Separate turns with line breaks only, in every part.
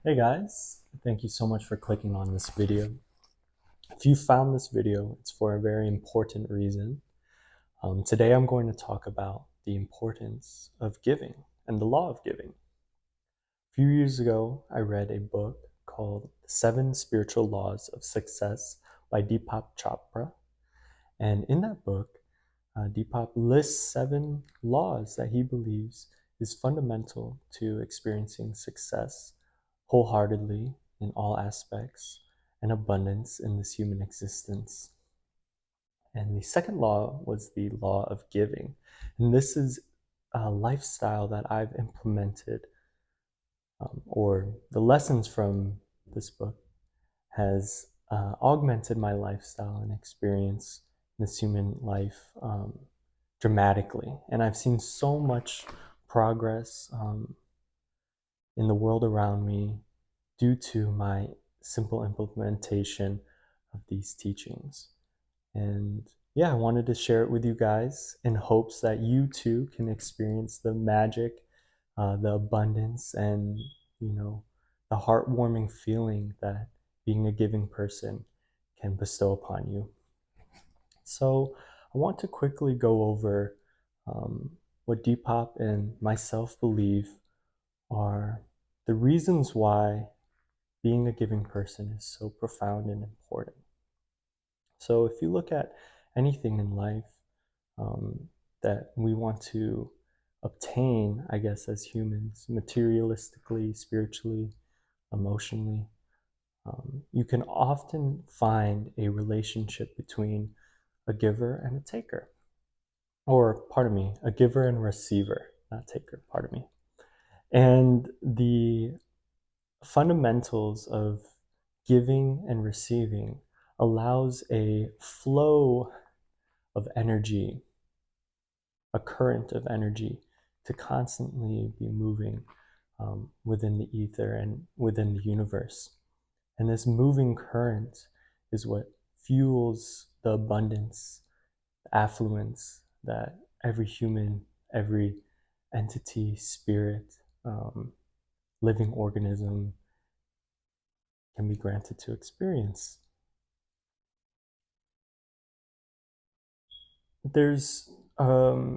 Hey guys, thank you so much for clicking on this video. If you found this video, it's for a very important reason. Today I'm going to talk about the importance of giving and the law of giving. A few years ago, I read a book called Seven Spiritual Laws of Success by Deepak Chopra. And in that book, Deepak lists 7 laws that he believes is fundamental to experiencing success wholeheartedly in all aspects and abundance in this human existence. And the second law was the law of giving. And this is a lifestyle that I've implemented, or the lessons from this book has augmented my lifestyle and experience in this human life dramatically. And I've seen so much progress in the world around me due to my simple implementation of these teachings. And yeah, I wanted to share it with you guys in hopes that you too can experience the magic, the abundance, and the heartwarming feeling that being a giving person can bestow upon you. So I want to quickly go over what Deepak and myself believe are the reasons why being a giving person is so profound and important. So if you look at anything in life that we want to obtain, I guess, as humans, materialistically, spiritually, emotionally, you can often find a relationship between a giver and a taker. Or, pardon me, a giver and a receiver, not taker, pardon me. And the fundamentals of giving and receiving allows a flow of energy, a current of energy to constantly be moving within the ether and within the universe. And this moving current is what fuels the abundance, the affluence that every human, every entity, spirit, living organism can be granted to experience. There's a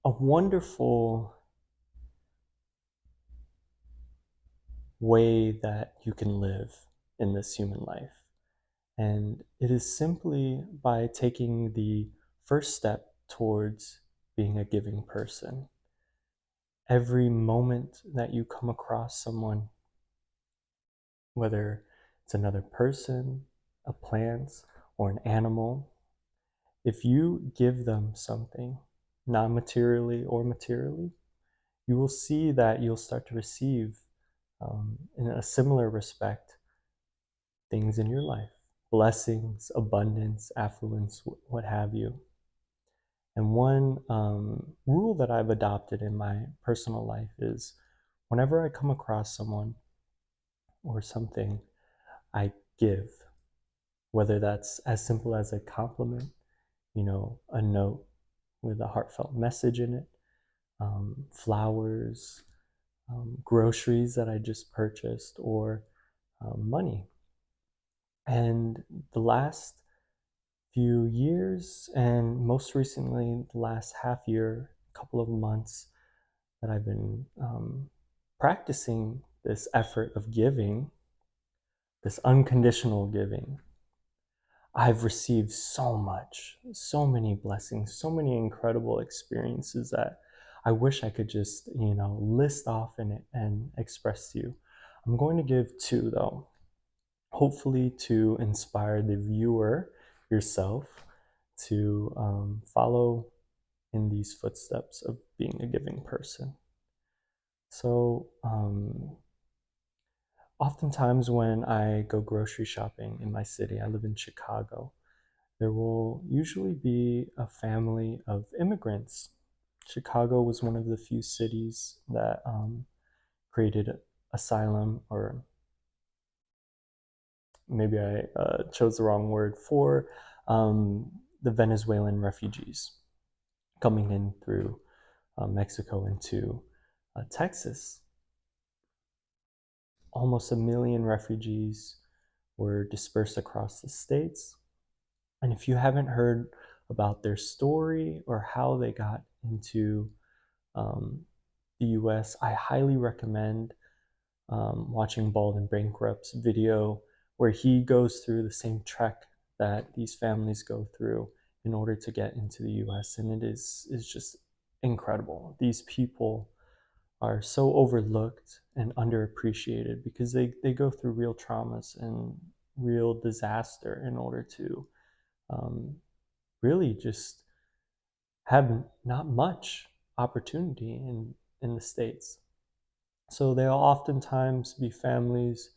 wonderful way that you can live in this human life. And it is simply by taking the first step towards being a giving person. Every moment that you come across someone, whether it's another person, a plant, or an animal, if you give them something, non materially or materially, you will see that you'll start to receive, in a similar respect, things in your life, blessings, abundance, affluence, what have you. And one rule that I've adopted in my personal life is whenever I come across someone or something, I give, whether that's as simple as a compliment, a note with a heartfelt message in it, flowers, groceries that I just purchased, or money. And the last few years, and most recently, the last half year, couple of months, that I've been practicing this effort of giving, this unconditional giving, I've received so much, so many blessings, so many incredible experiences that I wish I could just, list off and express to you. I'm going to give 2 though, hopefully to inspire the viewer yourself to follow in these footsteps of being a giving person. So, oftentimes when I go grocery shopping in my city, I live in Chicago, there will usually be a family of immigrants. Chicago was one of the few cities that created asylum, or maybe I chose the wrong word, for the Venezuelan refugees coming in through Mexico into Texas. almost 1 million refugees were dispersed across the states. And if you haven't heard about their story or how they got into um, the US, I highly recommend watching Bald and Bankrupt's video where he goes through the same trek that these families go through in order to get into the US. And it is just incredible. These people are so overlooked and underappreciated because they go through real traumas and real disaster in order to um, really just have not much opportunity in the States. So they'll oftentimes be families,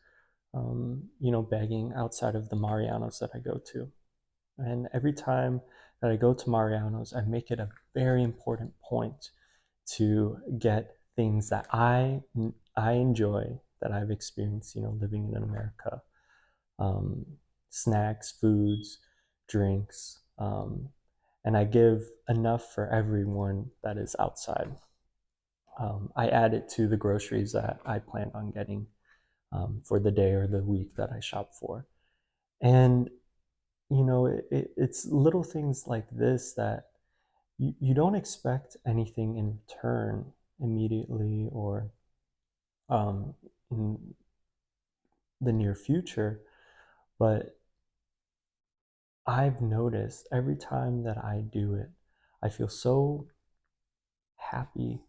begging outside of the Marianos that I go to. And every time that I go to Marianos, I make it a very important point to get things that I enjoy, that I've experienced, living in America. Um, Snacks, foods, drinks, and I give enough for everyone that is outside. I add it to the groceries that I plan on getting for the day or the week that I shop for. And it's little things like this that you don't expect anything in return immediately or in the near future, but I've noticed every time that I do it, I feel so happy,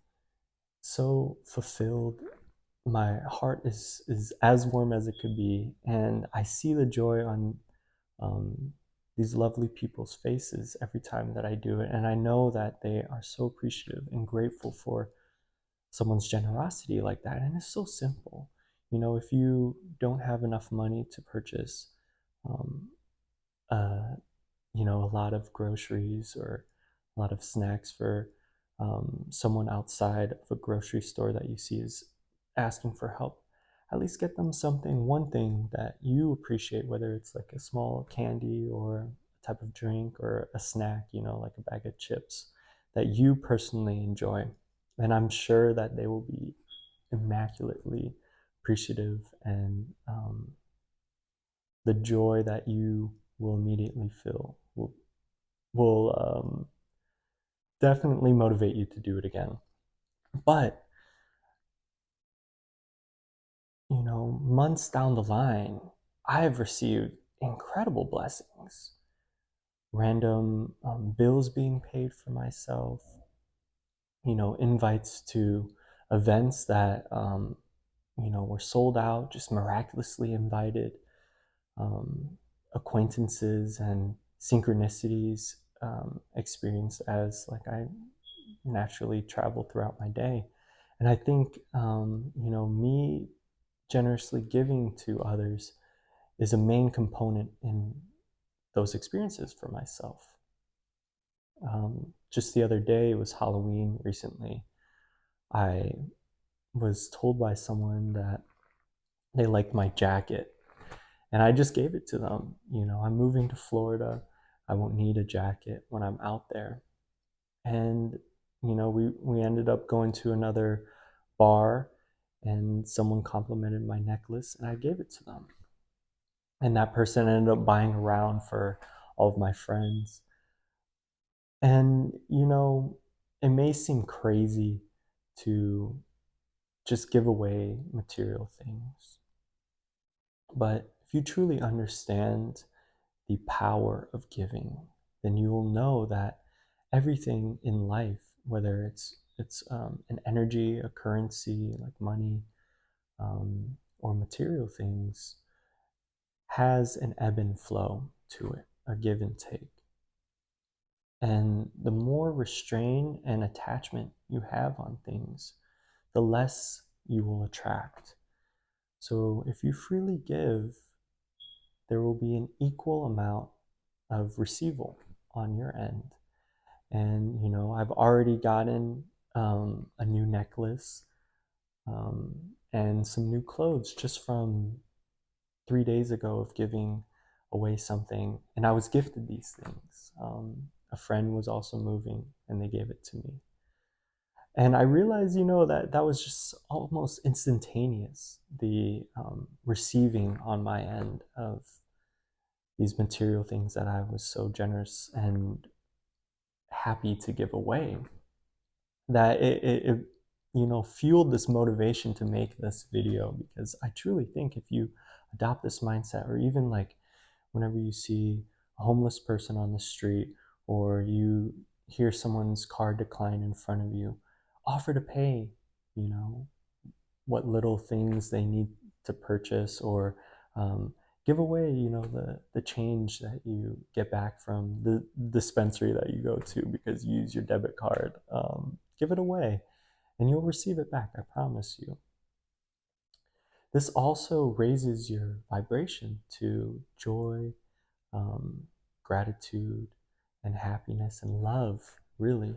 so fulfilled. My heart is as warm as it could be, and I see the joy on um, these lovely people's faces every time that I do it, and I know that they are so appreciative and grateful for someone's generosity like that. And it's so simple. If you don't have enough money to purchase um, uh, a lot of groceries or a lot of snacks for someone outside of a grocery store that you see is asking for help, at least get them something, one thing that you appreciate, whether it's like a small candy or a type of drink or a snack, like a bag of chips that you personally enjoy. And I'm sure that they will be immaculately appreciative, and the joy that you will immediately feel will definitely motivate you to do it again. But months down the line, I have received incredible blessings, random bills being paid for myself, invites to events that were sold out, just miraculously invited, acquaintances and synchronicities experienced as like I naturally travel throughout my day. And I think, me generously giving to others is a main component in those experiences for myself. Just the other day, it was Halloween recently. I was told by someone that they liked my jacket, and I just gave it to them. I'm moving to Florida. I won't need a jacket when I'm out there. And we ended up going to another bar, and someone complimented my necklace, and I gave it to them. And that person ended up buying a round for all of my friends. And it may seem crazy to just give away material things, but if you truly understand the power of giving, then you will know that everything in life, whether it's an energy, a currency like money, or material things, has an ebb and flow to it, a give and take. And the more restraint and attachment you have on things, the less you will attract. So if you freely give, there will be an equal amount of receival on your end. And I've already gotten a new necklace and some new clothes just from 3 days ago of giving away something. And I was gifted these things. A friend was also moving, and they gave it to me. And I realized, that that was just almost instantaneous, the receiving on my end of these material things that I was so generous and happy to give away, that it fueled this motivation to make this video, because I truly think if you adopt this mindset, or even like whenever you see a homeless person on the street, or you hear someone's car decline in front of you, offer to pay, you know, what little things they need to purchase, or give away, the change that you get back from the dispensary that you go to because you use your debit card. Give it away, and you'll receive it back. I promise you. This also raises your vibration to joy, gratitude, and happiness and love, really.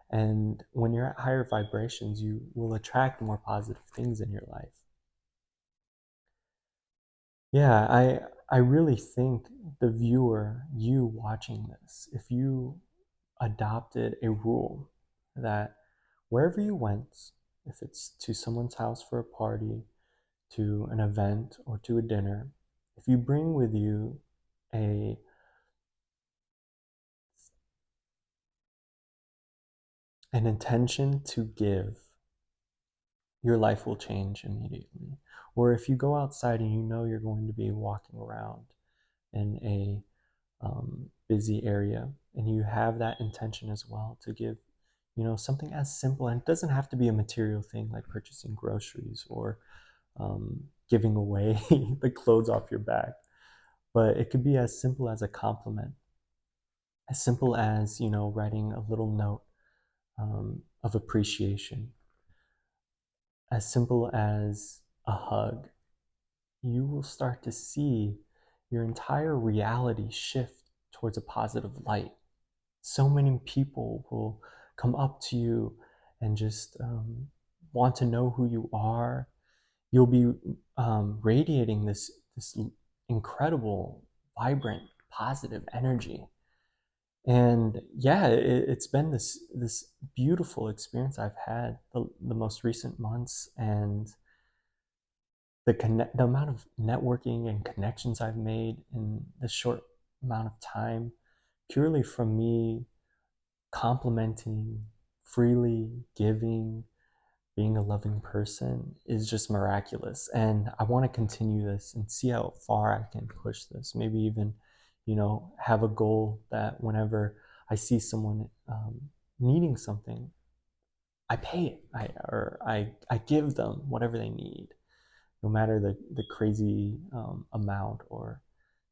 And when you're at higher vibrations, you will attract more positive things in your life. Yeah, I really think the viewer, you watching this, if you adopted a rule that wherever you went, if it's to someone's house for a party, to an event, or to a dinner, if you bring with you a an intention to give, your life will change immediately. Or if you go outside and you know you're going to be walking around in a busy area, and you have that intention as well to give, something as simple, and it doesn't have to be a material thing like purchasing groceries, or giving away the clothes off your back, but it could be as simple as a compliment, as simple as, writing a little note of appreciation, as simple as a hug. You will start to see your entire reality shift towards a positive light. So many people will come up to you and just want to know who you are. You'll be radiating this incredible, vibrant, positive energy. And yeah, it's been this beautiful experience I've had the most recent months, and the amount of networking and connections I've made in this short amount of time, purely from me complimenting, freely giving, being a loving person, is just miraculous. And I want to continue this and see how far I can push this. Maybe even, have a goal that whenever I see someone needing something, I pay it, I give them whatever they need, no matter the crazy amount or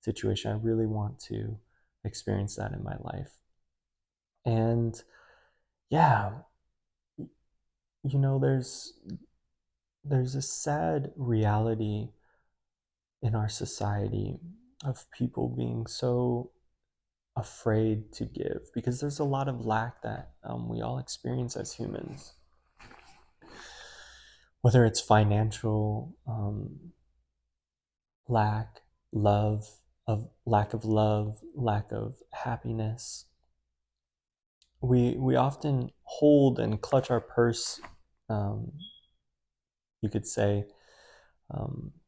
situation. I really want to experience that in my life. And yeah, there's a sad reality in our society of people being so afraid to give, because there's a lot of lack that we all experience as humans, whether it's financial lack, lack of love, lack of happiness. We often hold and clutch our purse, um, you could say,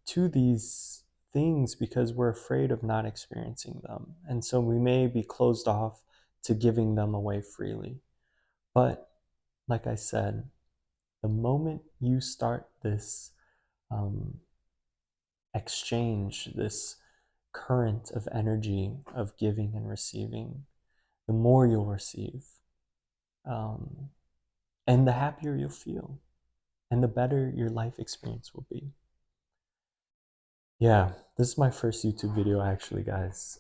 to these things because we're afraid of not experiencing them. And so we may be closed off to giving them away freely. But like I said, the moment you start this exchange, this current of energy of giving and receiving, the more you'll receive, um, and the happier you'll feel, and the better your life experience will be. Yeah, this is my first YouTube video, actually, guys.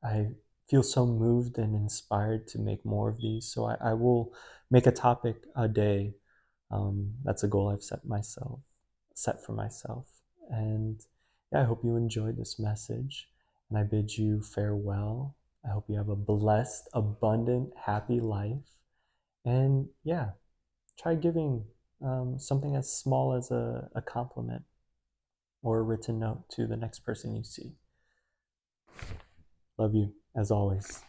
I feel so moved and inspired to make more of these, so I will make a topic a day. That's a goal I've set for myself. And yeah, I hope you enjoyed this message, and I bid you farewell. I hope you have a blessed, abundant, happy life. And yeah, try giving something as small as a compliment or a written note to the next person you see. Love you, as always.